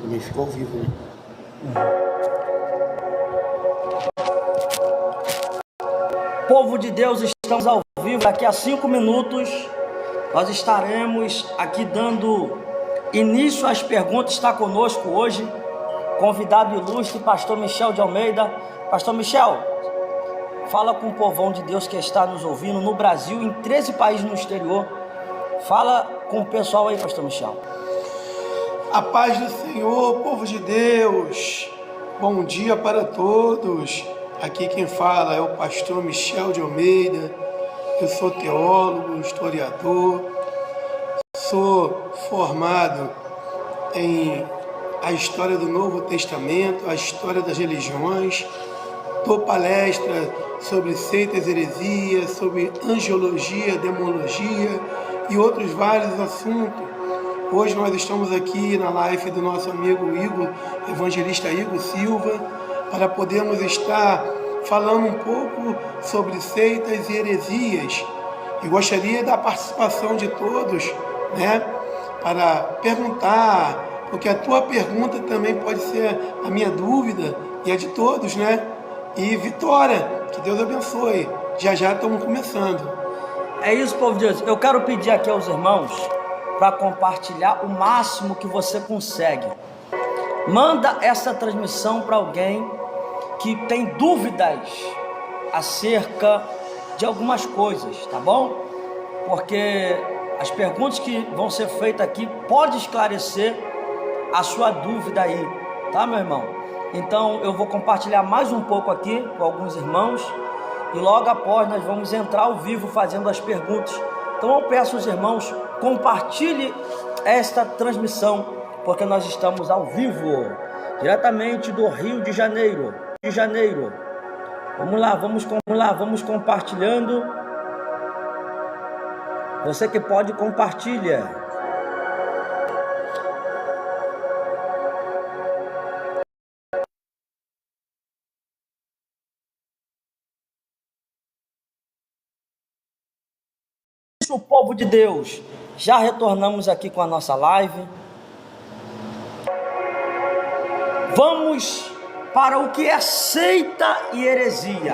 Também ficou ao vivo, né? Povo de Deus, estamos ao vivo. Daqui a 5 minutos nós estaremos aqui dando início às perguntas. Está conosco hoje convidado ilustre, pastor Michel de Almeida. Pastor Michel, fala com o povão de Deus que está nos ouvindo no Brasil, em 13 países no exterior. Fala com o pessoal aí, pastor Michel. A paz do Senhor, povo de Deus. Bom dia para todos. Aqui quem fala é o pastor Michel de Almeida. Eu sou teólogo, historiador, sou formado em a história do Novo Testamento, a história das religiões, dou palestra sobre seitas, heresias, sobre angiologia, demologia e outros vários assuntos. Hoje nós estamos aqui na live do nosso amigo Igor, evangelista Igor Silva, para podermos estar falando um pouco sobre seitas e heresias. E gostaria da participação de todos, né, para perguntar, porque a tua pergunta também pode ser a minha dúvida e a de todos, né? E vitória, que Deus abençoe. Já estamos começando. É isso, povo de Deus. Eu quero pedir aqui aos irmãos para compartilhar o máximo que você consegue. Manda essa transmissão para alguém que tem dúvidas acerca de algumas coisas, tá bom? Porque as perguntas que vão ser feitas aqui podem esclarecer a sua dúvida aí, tá, meu irmão? Então eu vou compartilhar mais um pouco aqui com alguns irmãos e logo após nós vamos entrar ao vivo fazendo as perguntas. Então eu peço aos irmãos, compartilhe esta transmissão, porque nós estamos ao vivo, diretamente do Rio de Janeiro. Vamos lá, vamos compartilhando. Você que pode, compartilha. O povo de Deus, já retornamos aqui com a nossa live. Vamos para o que é seita e heresia.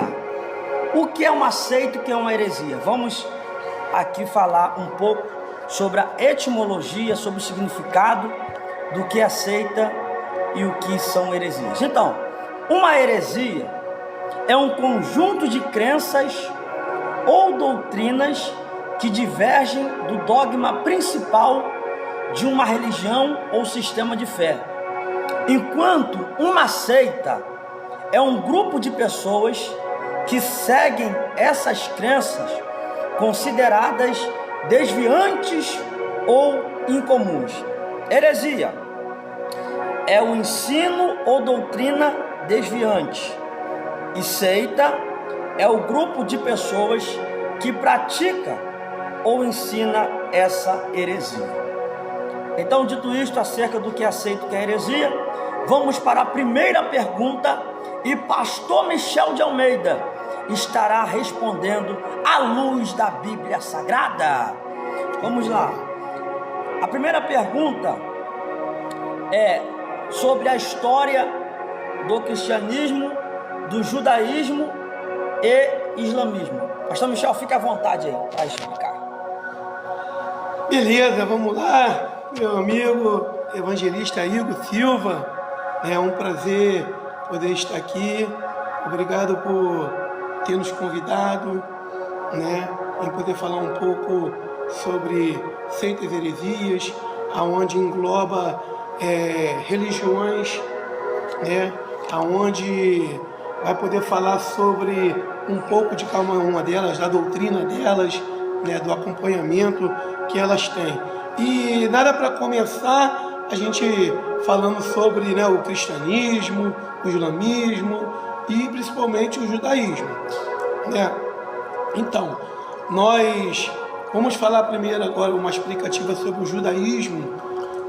O que é uma seita e o que é uma heresia? Vamos aqui falar um pouco sobre a etimologia, sobre o significado do que é seita e o que são heresias. Então, uma heresia é um conjunto de crenças ou doutrinas que divergem do dogma principal de uma religião ou sistema de fé. Enquanto uma seita é um grupo de pessoas que seguem essas crenças consideradas desviantes ou incomuns. Heresia é o ensino ou doutrina desviante, e seita é o grupo de pessoas que pratica ou ensina essa heresia. Então, dito isto acerca do que é seita e que é heresia, vamos para a primeira pergunta e pastor Michel de Almeida estará respondendo à luz da Bíblia Sagrada. Vamos lá. A primeira pergunta é sobre a história do cristianismo, do judaísmo e islamismo. Pastor Michel, fique à vontade aí para explicar. Beleza, vamos lá, meu amigo evangelista Igor Silva. É um prazer poder estar aqui. Obrigado por ter nos convidado, né, em poder falar um pouco sobre seitas e heresias, aonde engloba religiões, né, aonde vai poder falar sobre um pouco de cada uma delas, da doutrina delas, né, do acompanhamento que elas têm. E nada para começar, a gente falando sobre, né, o cristianismo, o islamismo e principalmente o judaísmo, né? Então, nós vamos falar primeiro agora uma explicativa sobre o judaísmo,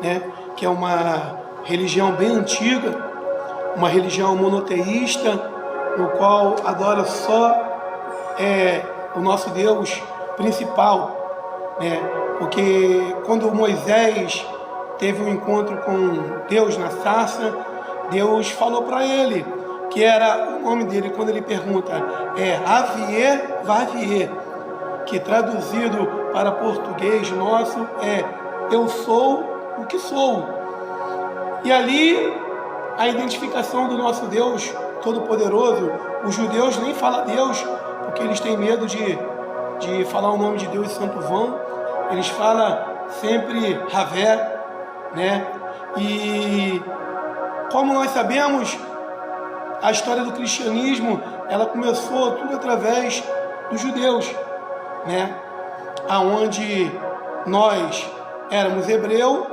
né, que é uma religião bem antiga, uma religião monoteísta, no qual adora só o nosso Deus principal, né? Porque quando Moisés teve um encontro com Deus na sarça, Deus falou para ele que era o nome dele. Quando ele pergunta, Avie Vavie, que traduzido para português nosso é eu sou o que sou. E ali a identificação do nosso Deus Todo-Poderoso. Os judeus nem falam Deus, porque eles têm medo de falar o nome de Deus em santo vão. Eles falam sempre Havé, né? E como nós sabemos, a história do cristianismo, ela começou tudo através dos judeus, né? Aonde nós éramos hebreu,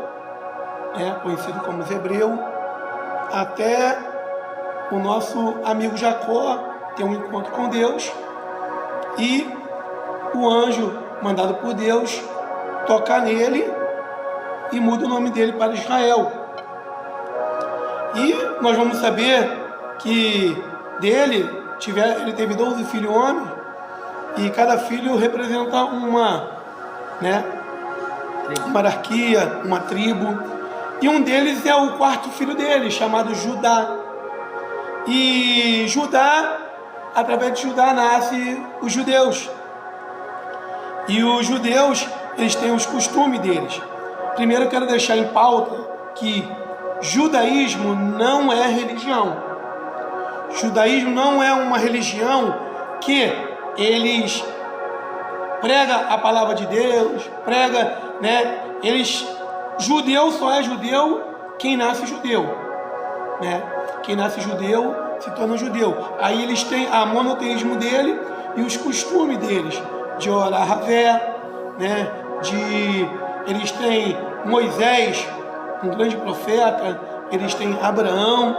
né? Conhecido como hebreu, até o nosso amigo Jacó ter um encontro com Deus e o anjo mandado por Deus tocar nele e muda o nome dele para Israel. E nós vamos saber que ele teve 12 filhos homens, e cada filho representa uma monarquia, uma tribo, e um deles é o quarto filho dele, chamado Judá. E Judá, através de Judá nasce os judeus. E os judeus, eles têm os costumes deles. Primeiro eu quero deixar em pauta que judaísmo não é religião. Judaísmo não é uma religião que eles pregam a palavra de Deus, judeu só é judeu quem nasce judeu, né? Quem nasce judeu se torna judeu. Aí eles têm a monoteísmo dele e os costumes deles de orar Havé, né? Eles têm Moisés, um grande profeta, eles têm Abraão,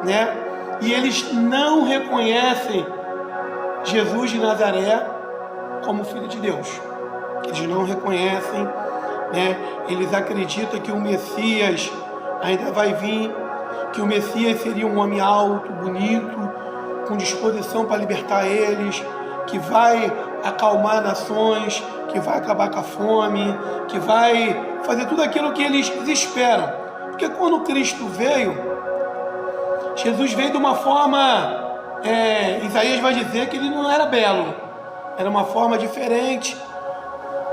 né? E eles não reconhecem Jesus de Nazaré como Filho de Deus. Eles não reconhecem, né? Eles acreditam que o Messias ainda vai vir, que o Messias seria um homem alto, bonito, com disposição para libertar eles, que vai acalmar nações, que vai acabar com a fome, que vai fazer tudo aquilo que eles esperam. Porque quando Cristo veio, Jesus veio de uma forma, Isaías vai dizer que ele não era belo, era uma forma diferente.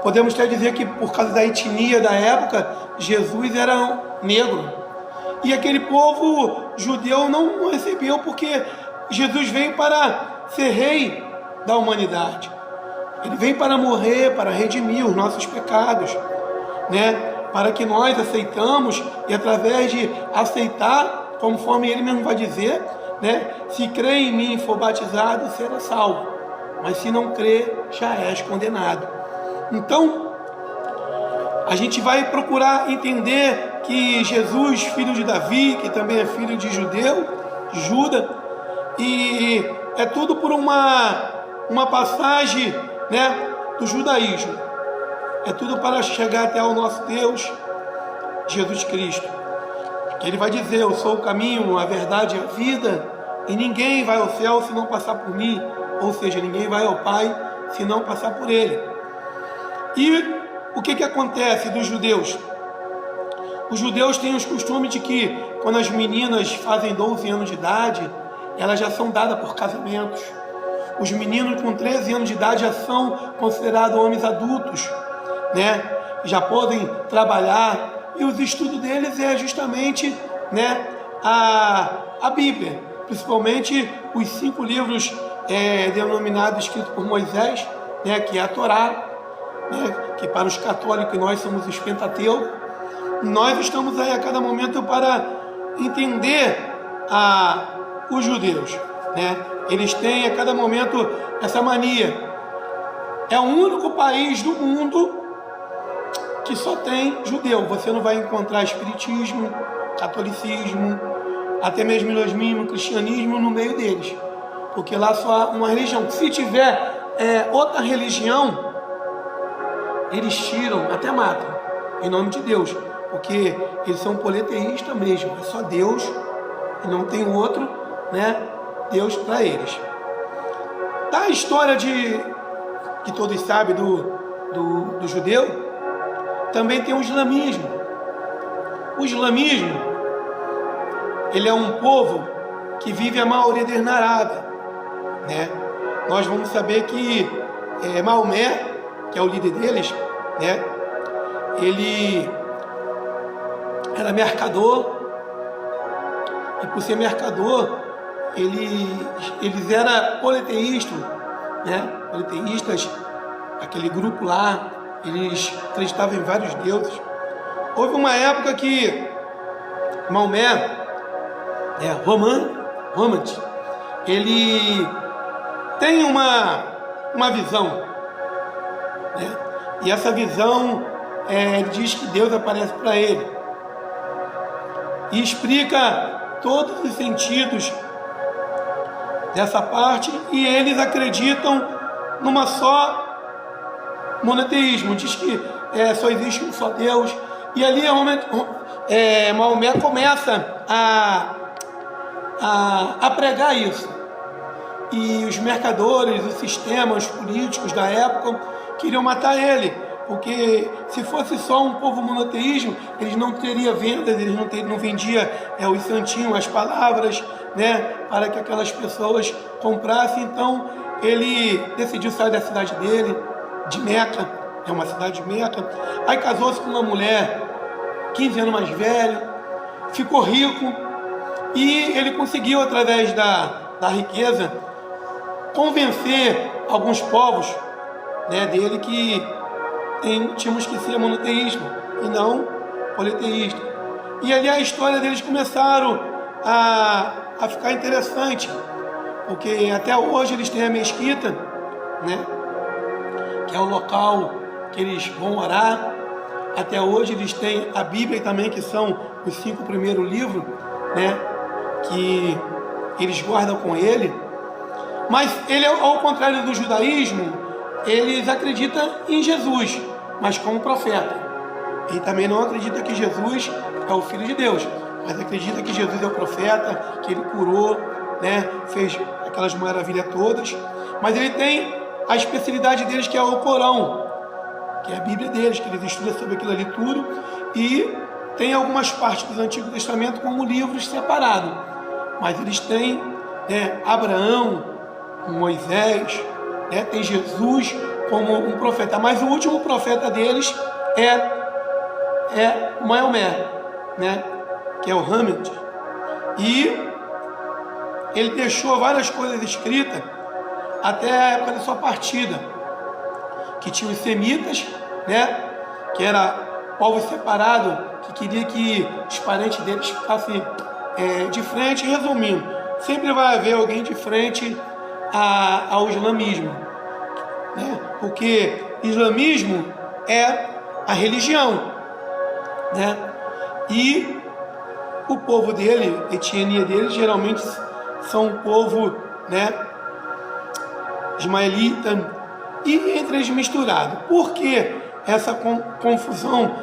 Podemos até dizer que por causa da etnia da época, Jesus era negro. E aquele povo judeu não recebeu, porque Jesus veio para ser rei da humanidade. Ele veio para morrer, para redimir os nossos pecados, né? Para que nós aceitamos, e através de aceitar, conforme ele mesmo vai dizer, né? Se crê em mim e for batizado, será salvo. Mas se não crer, já és condenado. Então, a gente vai procurar entender que Jesus, filho de Davi, que também é filho de Juda, e é tudo por uma passagem, né, do judaísmo. É tudo para chegar até o nosso Deus, Jesus Cristo. Ele vai dizer, eu sou o caminho, a verdade e a vida, e ninguém vai ao céu se não passar por mim. Ou seja, ninguém vai ao Pai se não passar por Ele. E o que acontece dos judeus? Os judeus têm os costumes de que quando as meninas fazem 12 anos de idade, elas já são dadas por casamentos. Os meninos com 13 anos de idade já são considerados homens adultos, né? Já podem trabalhar, e os estudos deles é justamente, né, a Bíblia, principalmente os 5 livros denominados, escritos por Moisés, né, que é a Torá, né, que para os católicos nós somos os Pentateuco. Nós estamos aí a cada momento para entender os judeus, né? Eles têm a cada momento essa mania. É o único país do mundo que só tem judeu. Você não vai encontrar espiritismo, catolicismo, até mesmo islamismo, cristianismo no meio deles, porque lá só há uma religião. Se tiver outra religião, eles tiram, até matam, em nome de Deus, porque eles são politeístas mesmo, é só Deus e não tem outro, né, Deus para eles. Da história que todos sabem do judeu, também tem o islamismo. O islamismo, ele é um povo que vive a maioria desnarada, né? Nós vamos saber que Maomé, que é o líder deles, né, ele era mercador, e por ser mercador, eles eram politeístas, né? Politeístas, aquele grupo lá, eles acreditavam em vários deuses. Houve uma época que Maomé, Romant, ele tem uma visão, né? E essa visão diz que Deus aparece para ele e explica todos os sentidos dessa parte, e eles acreditam numa só monoteísmo, diz que só existe um só Deus. E ali Maomé começa a pregar isso, e os mercadores, os sistemas políticos da época queriam matar ele, porque se fosse só um povo monoteísmo, eles não teriam vendas, eles não vendiam os santinhos, as palavras, né, para que aquelas pessoas comprassem. Então ele decidiu sair da cidade dele, de Meca, é uma cidade de Meca. Aí casou-se com uma mulher 15 anos mais velha, ficou rico, e ele conseguiu, através da riqueza, convencer alguns povos, né, dele que tínhamos que ser monoteísmo e não politeísta. E ali a história deles começaram a ficar interessante, porque até hoje eles têm a mesquita, né, que é o local que eles vão orar. Até hoje eles têm a Bíblia também, que são os 5 primeiros livros, né, que eles guardam com ele. Mas ele, ao contrário do judaísmo, eles acreditam em Jesus, mas como profeta. E também não acredita que Jesus é o Filho de Deus, mas acredita que Jesus é o profeta, que ele curou, né, fez aquelas maravilhas todas. Mas ele tem a especialidade deles, que é o Corão, que é a Bíblia deles, que eles estudam sobre aquilo ali tudo, e tem algumas partes do Antigo Testamento como livros separados. Mas eles têm, né, Abraão, Moisés, né, tem Jesus como um profeta. Mas o último profeta deles é Maomé, né, que é o Muhammad. E ele deixou várias coisas escritas até a época da sua partida, que tinha os semitas, né, que era povo separado, que queria que os parentes deles ficassem de frente. Resumindo, sempre vai haver alguém de frente ao islamismo, né, porque islamismo é a religião, né, e o povo dele, a etnia dele, geralmente são um povo, né, ismaelita, e entre eles misturado. Por que essa confusão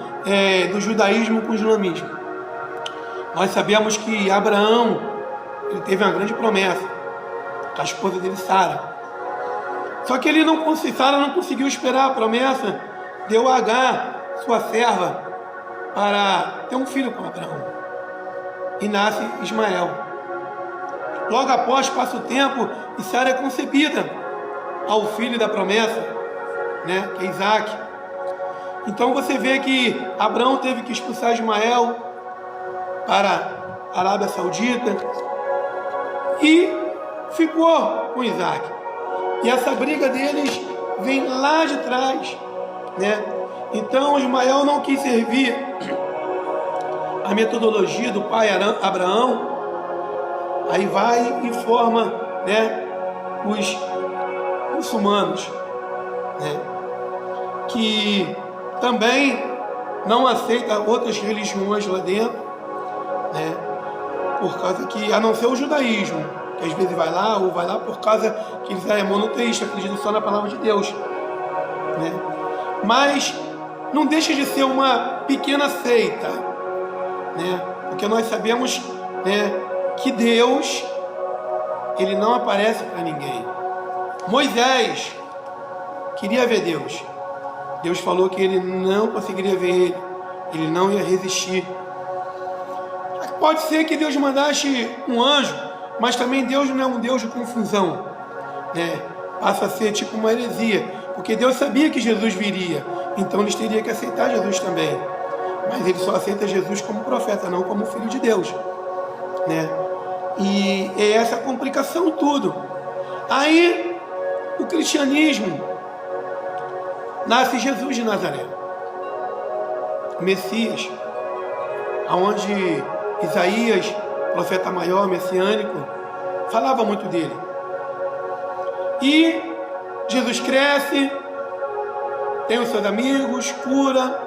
do judaísmo com o islamismo? Nós sabemos que Abraão, ele teve uma grande promessa com a esposa dele, Sara. Só que Sara não conseguiu esperar a promessa, deu a Agar, sua serva, para ter um filho com Abraão, e nasce Ismael. Logo após passa o tempo e Sara é concebida ao filho da promessa, né, que é Isaac. Então você vê que Abraão teve que expulsar Ismael para a Arábia Saudita e ficou com Isaac. E essa briga deles vem lá de trás, né? Então Ismael não quis servir a metodologia do pai Abraão, aí vai e forma, né, os muçulmanos, né, que também não aceita outras religiões lá dentro, né, por causa que, a não ser o judaísmo, que às vezes vai lá por causa que eles é monoteísta, acreditam só na palavra de Deus, né, mas não deixa de ser uma pequena seita, né, porque nós sabemos, né, que Deus, ele não aparece para ninguém. Moisés queria ver Deus. Deus falou que ele não conseguiria ver ele não ia resistir. Pode ser que Deus mandasse um anjo, mas também Deus não é um Deus de confusão, né? Passa a ser tipo uma heresia, porque Deus sabia que Jesus viria, então eles teriam que aceitar Jesus também. Mas ele só aceita Jesus como profeta, não como filho de Deus, né? E é essa complicação tudo. Aí o cristianismo nasce Jesus de Nazaré, Messias, aonde Isaías, profeta maior, messiânico, falava muito dele. E Jesus cresce, tem os seus amigos, cura,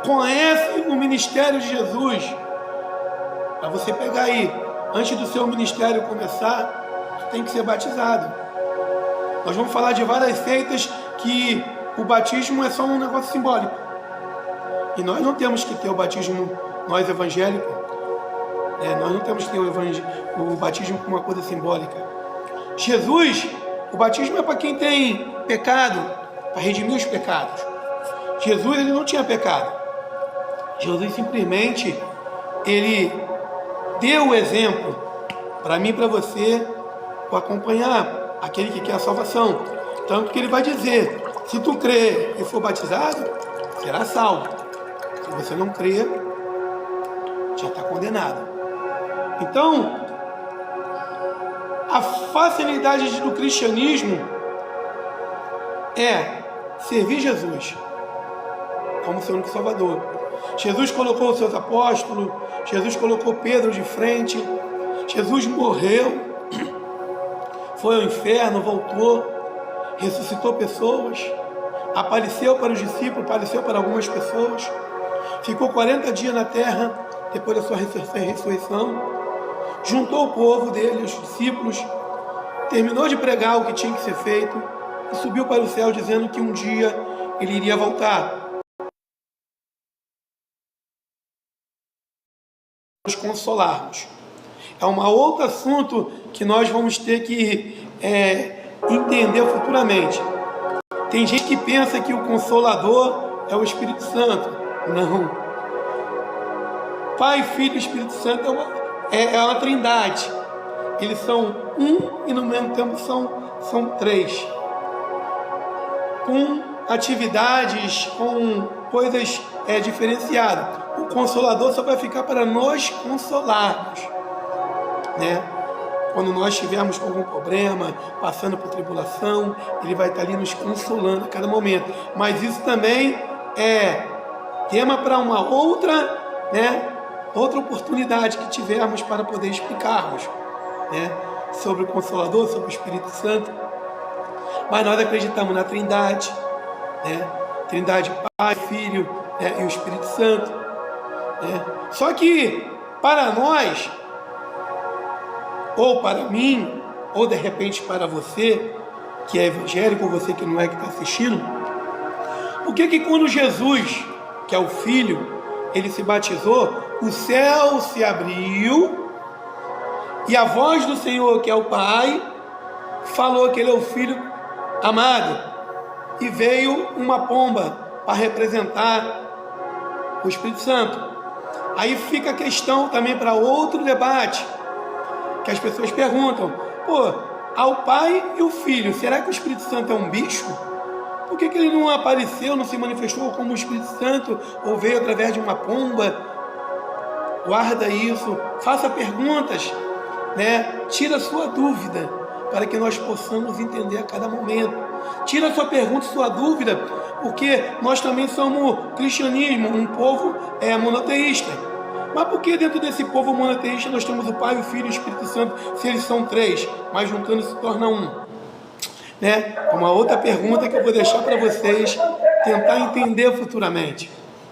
conhece o ministério de Jesus. Para você pegar aí, antes do seu ministério começar, você tem que ser batizado. Nós vamos falar de várias seitas que o batismo é só um negócio simbólico. E nós não temos que ter o batismo, nós evangélicos, nós não temos que ter o batismo como uma coisa simbólica. Jesus, o batismo é para quem tem pecado, para redimir os pecados. Jesus, ele não tinha pecado. Jesus simplesmente, ele deu o exemplo para mim e para você, para acompanhar aquele que quer a salvação. Tanto que ele vai dizer, se tu crer e for batizado, será salvo. Se você não crer, já está condenado. Então, a facilidade do cristianismo é servir Jesus como seu único Salvador. Jesus colocou os seus apóstolos, Jesus colocou Pedro de frente, Jesus morreu, foi ao inferno, voltou, ressuscitou pessoas, apareceu para os discípulos, apareceu para algumas pessoas, ficou 40 dias na terra, depois da sua ressurreição, juntou o povo dele, os discípulos, terminou de pregar o que tinha que ser feito e subiu para o céu dizendo que um dia ele iria voltar. Nos consolarmos. É um outro assunto que nós vamos ter que entender futuramente. Tem gente que pensa que o Consolador é o Espírito Santo. Não. Pai, Filho e Espírito Santo é uma trindade. Eles são um e no mesmo tempo são três. Com atividades, com coisas diferenciadas. O Consolador só vai ficar para nos consolarmos, né? Quando nós estivermos com algum problema, passando por tribulação, ele vai estar ali nos consolando a cada momento. Mas isso também é tema para uma outra, outra oportunidade que tivermos para poder explicarmos, sobre o Consolador, sobre o Espírito Santo. Mas nós acreditamos na Trindade, Trindade, Pai, Filho, e o Espírito Santo. Só que para nós, ou para mim, ou de repente para você que é evangélico, ou você que não é, que está assistindo, o que quando Jesus, que é o Filho, ele se batizou, o céu se abriu e a voz do Senhor, que é o Pai, falou que ele é o Filho amado, e veio uma pomba para representar o Espírito Santo. Aí fica a questão também para outro debate, que as pessoas perguntam, ao Pai e o Filho, será que o Espírito Santo é um bicho? Por que ele não apareceu, não se manifestou como o Espírito Santo, ou veio através de uma pomba? Guarda isso, faça perguntas, né? Tira a sua dúvida, para que nós possamos entender a cada momento. Tira a sua pergunta, sua dúvida, porque nós também somos cristianismo, um povo monoteísta. Mas por que dentro desse povo monoteísta nós temos o Pai, o Filho e o Espírito Santo, se eles são três, mas juntando se torna um? Né? Uma outra pergunta que eu vou deixar para vocês tentar entender futuramente,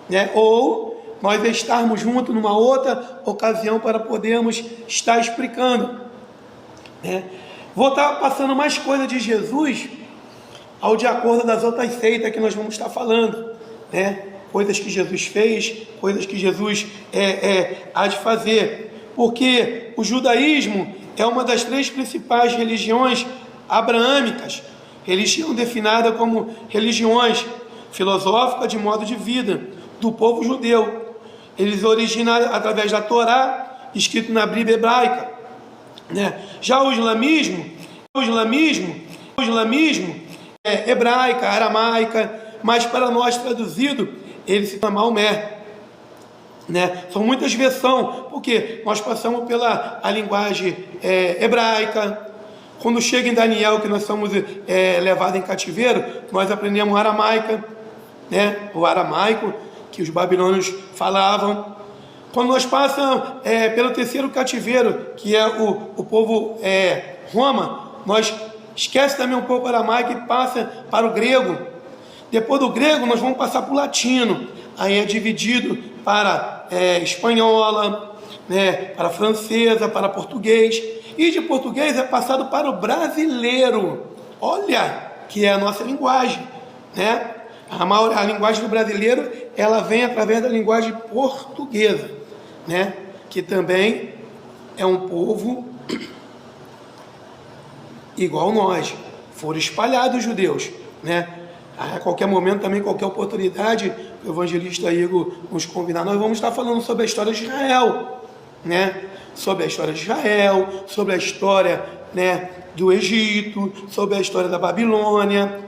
né? Ou nós estarmos juntos numa outra ocasião para podermos estar explicando, né? Vou estar passando mais coisas de Jesus ao de acordo das outras seitas que nós vamos estar falando, né? Coisas que Jesus fez, coisas que Jesus há de fazer, porque o judaísmo é uma das três principais religiões abraâmicas, religião definida como religiões filosóficas de modo de vida do povo judeu. Eles originam através da Torá, escrito na Bíblia hebraica, né? Já o islamismo é hebraica, aramaica, mas para nós traduzido, ele se chama Maomé, né? São muitas versões, porque nós passamos pela a linguagem hebraica. Quando chega em Daniel, que nós somos levados em cativeiro, nós aprendemos aramaica, né? O aramaico que os babilônios falavam. Quando nós passamos pelo terceiro cativeiro, que é o povo Roma, nós esquece também um pouco o aramaico e passa para o grego. Depois do grego, nós vamos passar para o latino. Aí é dividido para espanhola, né? Para francesa, para português. E de português é passado para o brasileiro. Olha, que é a nossa linguagem, né? A linguagem do brasileiro, ela vem através da linguagem portuguesa, né? Que também é um povo igual nós. Foram espalhados os judeus, né? A qualquer momento também, qualquer oportunidade, o evangelista Igor nos convidar, nós vamos estar falando sobre a história de Israel, né? Sobre a história de Israel, sobre a história, né, do Egito, sobre a história da Babilônia,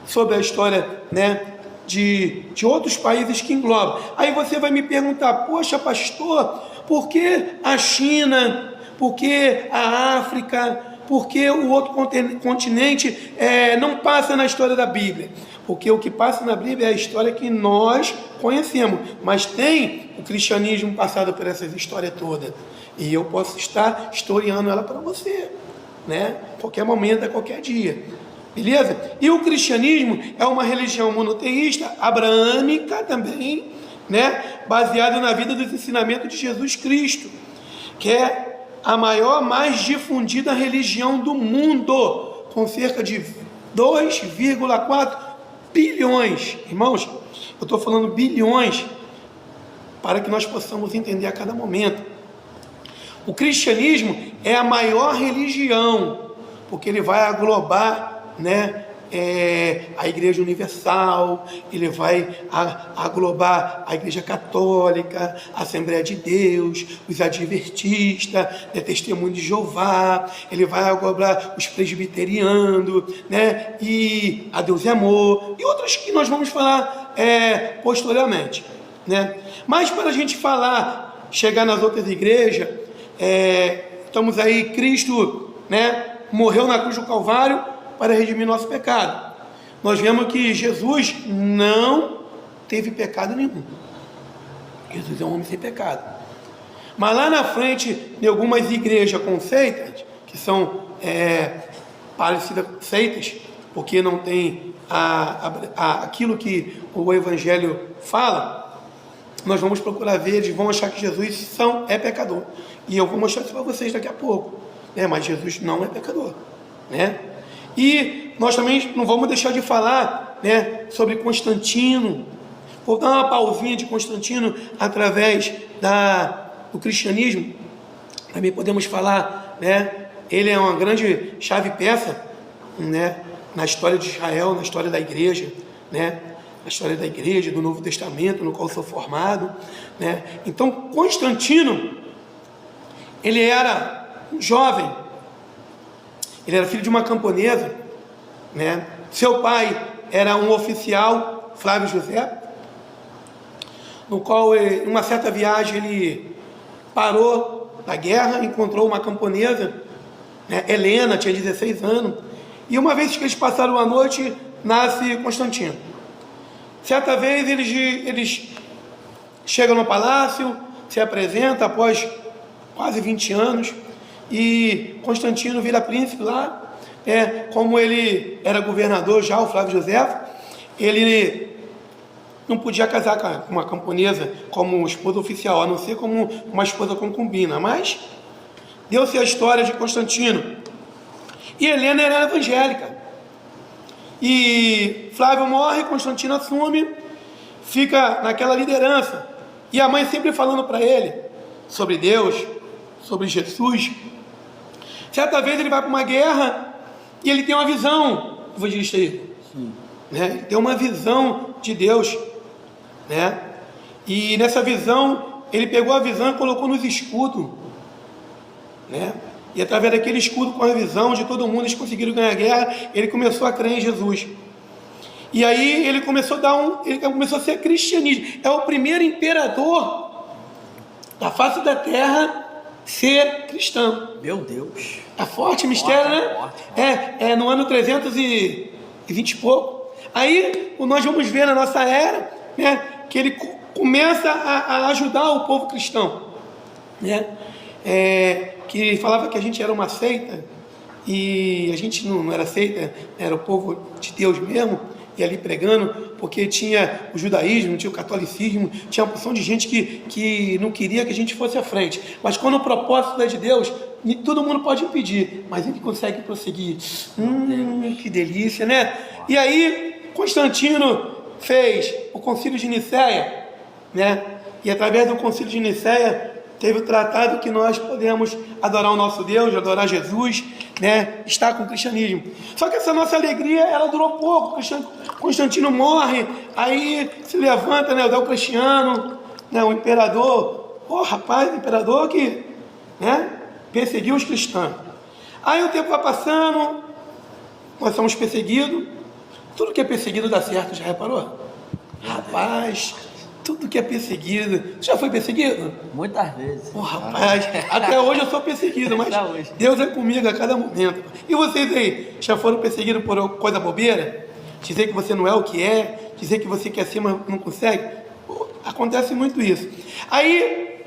sobre a história, né, de outros países que englobam. Aí você vai me perguntar, poxa pastor, por que a China, por que a África, por que o outro continente não passa na história da Bíblia? Porque o que passa na Bíblia é a história que nós conhecemos, mas tem o cristianismo passado por essas histórias todas, e eu posso estar historiando ela para você, né? Qualquer momento, a qualquer dia, beleza? E o cristianismo é uma religião monoteísta, abraâmica também, né? Baseada na vida dos ensinamentos de Jesus Cristo, que é a maior, mais difundida religião do mundo, com cerca de 2,4 bilhões. Irmãos, eu estou falando bilhões, para que nós possamos entender a cada momento. O cristianismo é a maior religião, porque ele vai aglobar, né, a Igreja Universal, ele vai aglobar a Igreja Católica, a Assembleia de Deus, os Adventistas, né, Testemunho de Jeová, ele vai aglobar os presbiterianos, né, e a Deus é Amor, e outras que nós vamos falar posteriormente, né? Mas para a gente falar, chegar nas outras igrejas, estamos aí, Cristo, né, morreu na cruz do Calvário para redimir nosso pecado. Nós vemos que Jesus não teve pecado nenhum. Jesus é um homem sem pecado. Mas lá na frente, em algumas igrejas com seitas, que são parecidas com seitas, porque não tem aquilo que o Evangelho fala, nós vamos procurar ver, eles vão achar que Jesus é pecador. E eu vou mostrar isso para vocês daqui a pouco, né? Mas Jesus não é pecador, né? E nós também não vamos deixar de falar, né, sobre Constantino. Vou dar uma pausinha de Constantino através do cristianismo. Também podemos falar, né, ele é uma grande chave-peça, né, na história de Israel, na história da igreja, né, na história da igreja, do Novo Testamento, no qual sou formado, né. Então, Constantino, ele era um jovem, ele era filho de uma camponesa, né? Seu pai era um oficial, Flávio José, no qual, em uma certa viagem, ele parou na guerra, encontrou uma camponesa, né, Helena, tinha 16 anos, e uma vez que eles passaram a noite, nasce Constantino. Certa vez eles chegam no palácio, se apresenta após quase 20 anos, e Constantino vira príncipe lá. Como ele era governador já, o Flávio José, ele não podia casar com uma camponesa como esposa oficial, a não ser como uma esposa concubina, mas deu-se a história de Constantino. E Helena era evangélica. E Flávio morre, Constantino assume, fica naquela liderança. E a mãe sempre falando para ele sobre Deus, sobre Jesus. Certa vez ele vai para uma guerra e ele tem uma visão, evangelista aí, né? Ele tem uma visão de Deus, né? E nessa visão, ele pegou a visão e colocou nos escudos, né? E através daquele escudo, com a visão de todo mundo, eles conseguiram ganhar a guerra. Ele começou a crer em Jesus. E aí ele começou a ser cristianismo. É o primeiro imperador da face da terra ser cristão. Meu Deus. É forte o mistério, né? É no ano 320 e pouco. Aí nós vamos ver na nossa era, né, que ele começa a ajudar o povo cristão, né? Que falava que a gente era uma seita, e a gente não era seita, era o povo de Deus mesmo, e ali pregando, porque tinha o judaísmo, tinha o catolicismo, tinha uma porção de gente que não queria que a gente fosse à frente. Mas quando o propósito é de Deus, todo mundo pode impedir, mas ele consegue prosseguir. Que delícia, né? E aí, Constantino fez o Concílio de Nicéia, né? E através do Concílio de Nicéia, teve o tratado que nós podemos adorar o nosso Deus, adorar Jesus, né? Estar com o cristianismo. Só que essa nossa alegria, ela durou pouco. Constantino morre, aí se levanta, né, o Diocleciano, né, o imperador, imperador que, né, perseguiu os cristãos. Aí o tempo vai passando, nós somos perseguidos. Tudo que é perseguido dá certo, já reparou? Rapaz, tudo que é perseguido. Você já foi perseguido? Muitas vezes. Rapaz, até hoje eu sou perseguido, mas Deus é comigo a cada momento. E vocês aí, já foram perseguidos por coisa bobeira? Dizer que você não é o que é, dizer que você quer ser, mas não consegue? Acontece muito isso. Aí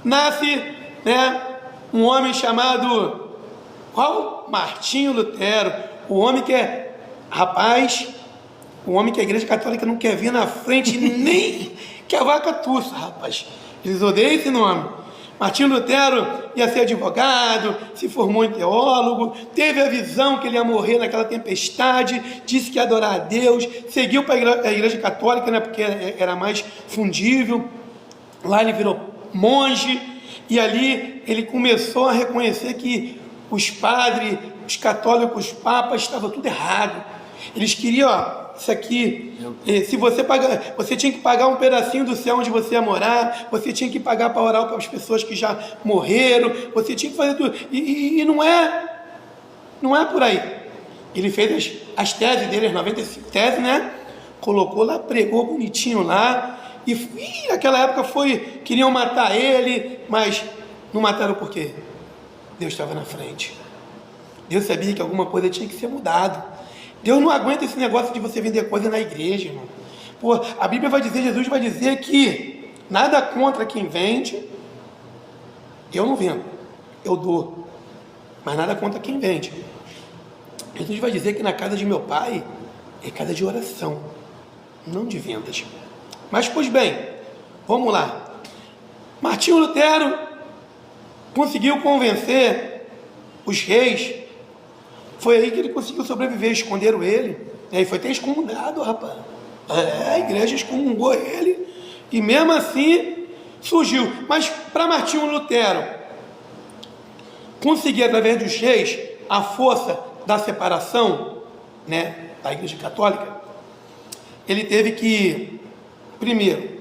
nasce, né, um homem chamado Martinho Lutero. O homem que é, rapaz, o homem que a Igreja Católica não quer vir na frente nem que a vaca tussa, rapaz. Eles odeiam esse nome. Martinho Lutero ia ser advogado, se formou em teólogo, teve a visão que ele ia morrer naquela tempestade, disse que ia adorar a Deus, seguiu para a Igreja Católica, né, porque era mais fundível. Lá ele virou monge, e ali ele começou a reconhecer que os padres, os católicos, os papas, estavam tudo errado. Eles queriam, isso aqui, se você pagar, você tinha que pagar um pedacinho do céu onde você ia morar, você tinha que pagar para orar para as pessoas que já morreram, você tinha que fazer tudo, e não é por aí. Ele fez as teses dele, as 95 teses, né? Colocou lá, pregou bonitinho lá, e naquela época queriam matar ele, mas não mataram por quê? Deus estava na frente. Deus sabia que alguma coisa tinha que ser mudada. Deus não aguenta esse negócio de você vender coisa na igreja, irmão. Pô, a Bíblia vai dizer, Jesus vai dizer que nada contra quem vende. Eu não vendo, eu dou. Mas nada contra quem vende. Jesus vai dizer que na casa de meu pai é casa de oração, não de vendas. Mas, pois bem, vamos lá. Martinho Lutero conseguiu convencer os reis. Foi aí que ele conseguiu sobreviver, esconderam ele. E foi até excomungado, rapaz. A igreja excomungou ele. E mesmo assim, surgiu. Mas para Martinho Lutero conseguir, através dos reis, a força da separação, né, da Igreja Católica, ele teve que, primeiro,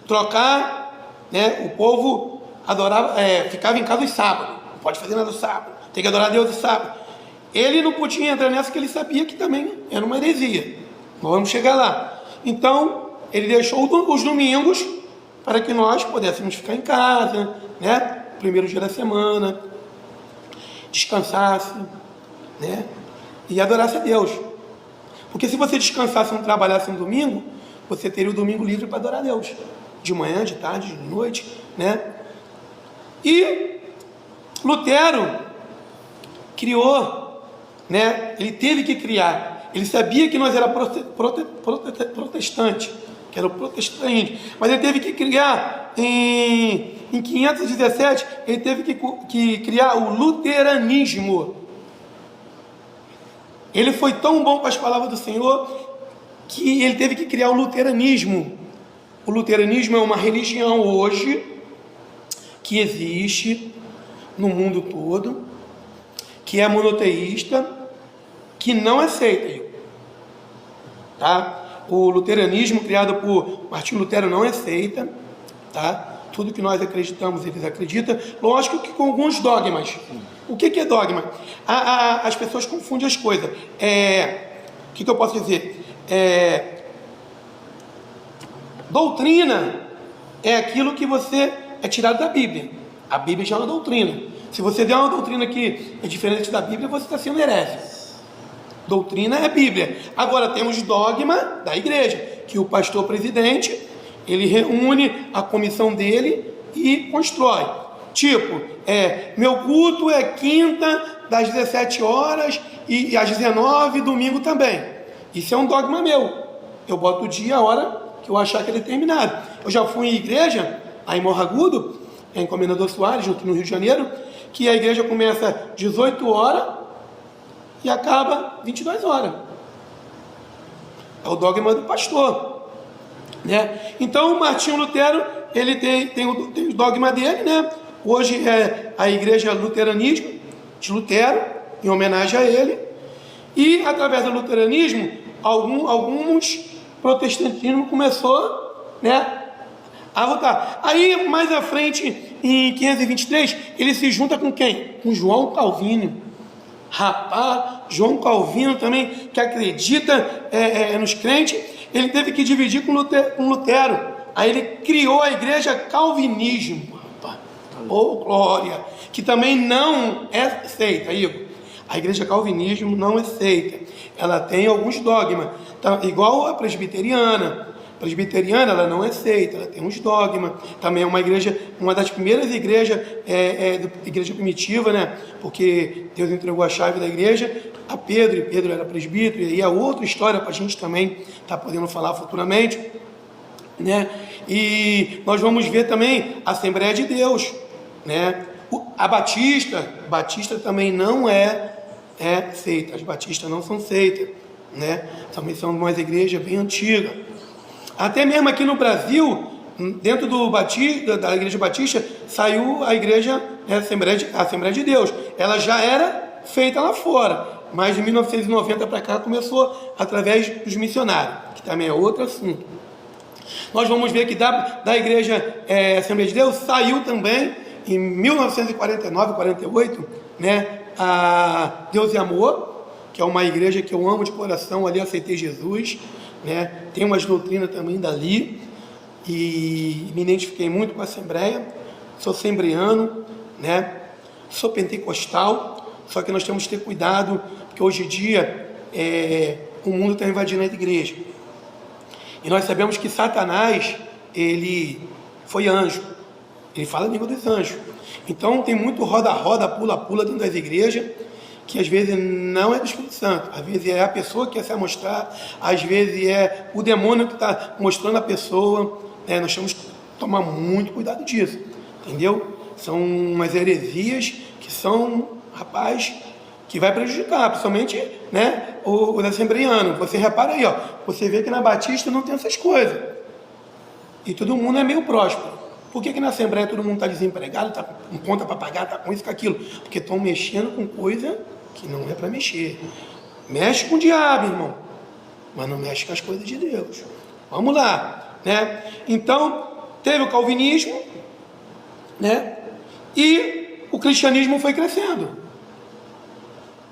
trocar, né, o povo adorava, ficava em casa os sábados. Não pode fazer nada no sábado. Tem que adorar a Deus no sábado. Ele não podia entrar nessa, que ele sabia que também era uma heresia. Nós vamos chegar lá. Então, ele deixou os domingos para que nós pudéssemos ficar em casa, né? Primeiro dia da semana, descansasse, né? E adorasse a Deus. Porque se você descansasse e não trabalhasse no domingo, você teria o domingo livre para adorar a Deus. De manhã, de tarde, de noite, né? E Lutero criou, né? Ele teve que criar. Ele sabia que nós éramos protestantes, que era o protestantismo, mas ele teve que criar em 517, ele teve que criar o luteranismo. Ele foi tão bom com as palavras do Senhor que ele teve que criar o luteranismo. O luteranismo é uma religião hoje que existe no mundo todo, que é monoteísta, que não aceita, tá? O luteranismo criado por Martinho Lutero não aceita, tá? Tudo que nós acreditamos, eles acreditam, lógico que com alguns dogmas. O que é dogma? As pessoas confundem as coisas. O que eu posso dizer? Doutrina é aquilo que você é tirado da Bíblia. A Bíblia já é uma doutrina. Se você der uma doutrina que é diferente da Bíblia, você está sendo herege. Doutrina é Bíblia. Agora temos dogma da igreja, que o pastor presidente, ele reúne a comissão dele e constrói. Tipo, meu culto é quinta das 17 horas e às 19, domingo também. Isso é um dogma meu. Eu boto o dia, a hora que eu achar que ele é terminado. Eu já fui em igreja, aí em Morro Agudo, em Comendador Soares, no Rio de Janeiro, que a igreja começa 18 horas e acaba 22 horas. É o dogma do pastor, né? Então, o Martinho Lutero, ele tem o dogma dele, né? Hoje é a igreja luteranismo, de Lutero, em homenagem a ele. E, através do luteranismo, alguns protestantismo começou, né, a votar. Aí, mais à frente, em 523, ele se junta com quem? Com João Calvino. Rapaz, João Calvino também, que acredita nos crentes, ele teve que dividir com Lutero. Aí ele criou a igreja calvinismo. Rapaz, glória! Que também não é aceita, Igor. A igreja calvinismo não é aceita. Ela tem alguns dogmas, tá? Igual a presbiteriana. A presbiteriana, ela não é aceita, ela tem uns dogmas. Também é uma igreja, uma das primeiras igrejas, igreja primitiva, né? Porque Deus entregou a chave da igreja a Pedro, e Pedro era presbítero, e aí é outra história para a gente também estar podendo falar futuramente, né? E nós vamos ver também a Assembleia de Deus, né? A Batista também não é seita, as batistas não são seitas, né? Também são umas igrejas bem antigas. Até mesmo aqui no Brasil, dentro da Igreja Batista, saiu a igreja, a Assembleia de Deus. Ela já era feita lá fora, mas de 1990 para cá começou através dos missionários, que também é outro assunto. Nós vamos ver que da Igreja Assembleia de Deus saiu também, em 1949, 48, né, a Deus e Amor, que é uma igreja que eu amo de coração, ali aceitei Jesus, né? Tem umas doutrinas também dali, e me identifiquei muito com a Assembleia. Sou assembleano, né? Sou pentecostal, só que nós temos que ter cuidado, porque hoje em dia o mundo está invadindo a igreja, e nós sabemos que Satanás, ele foi anjo, ele fala a língua dos anjos. Então tem muito roda-roda, pula-pula dentro das igrejas, que às vezes não é do Espírito Santo, às vezes é a pessoa que quer se mostrar, às vezes é o demônio que está mostrando a pessoa, né? Nós temos que tomar muito cuidado disso, entendeu? São umas heresias que são, rapaz, que vai prejudicar, principalmente, né, os assembleanos. Você repara aí, ó, você vê que na Batista não tem essas coisas, e todo mundo é meio próspero. Por que na Assembleia todo mundo está desempregado, está com conta para pagar, está com isso, com aquilo? Porque estão mexendo com coisa que não é para mexer. Mexe com o diabo, irmão, mas não mexe com as coisas de Deus. Vamos lá, né? Então, teve o calvinismo, né? E o cristianismo foi crescendo,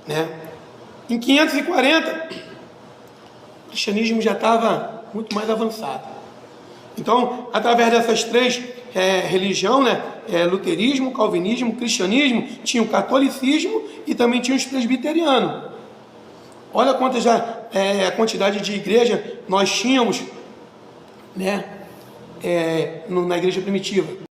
né? Em 540, cristianismo já estava muito mais avançado. Então, através dessas três religiões, né, luterismo, calvinismo, cristianismo, tinha o catolicismo e também tinha os presbiterianos. Olha quanta a quantidade de igreja nós tínhamos, né, na igreja primitiva.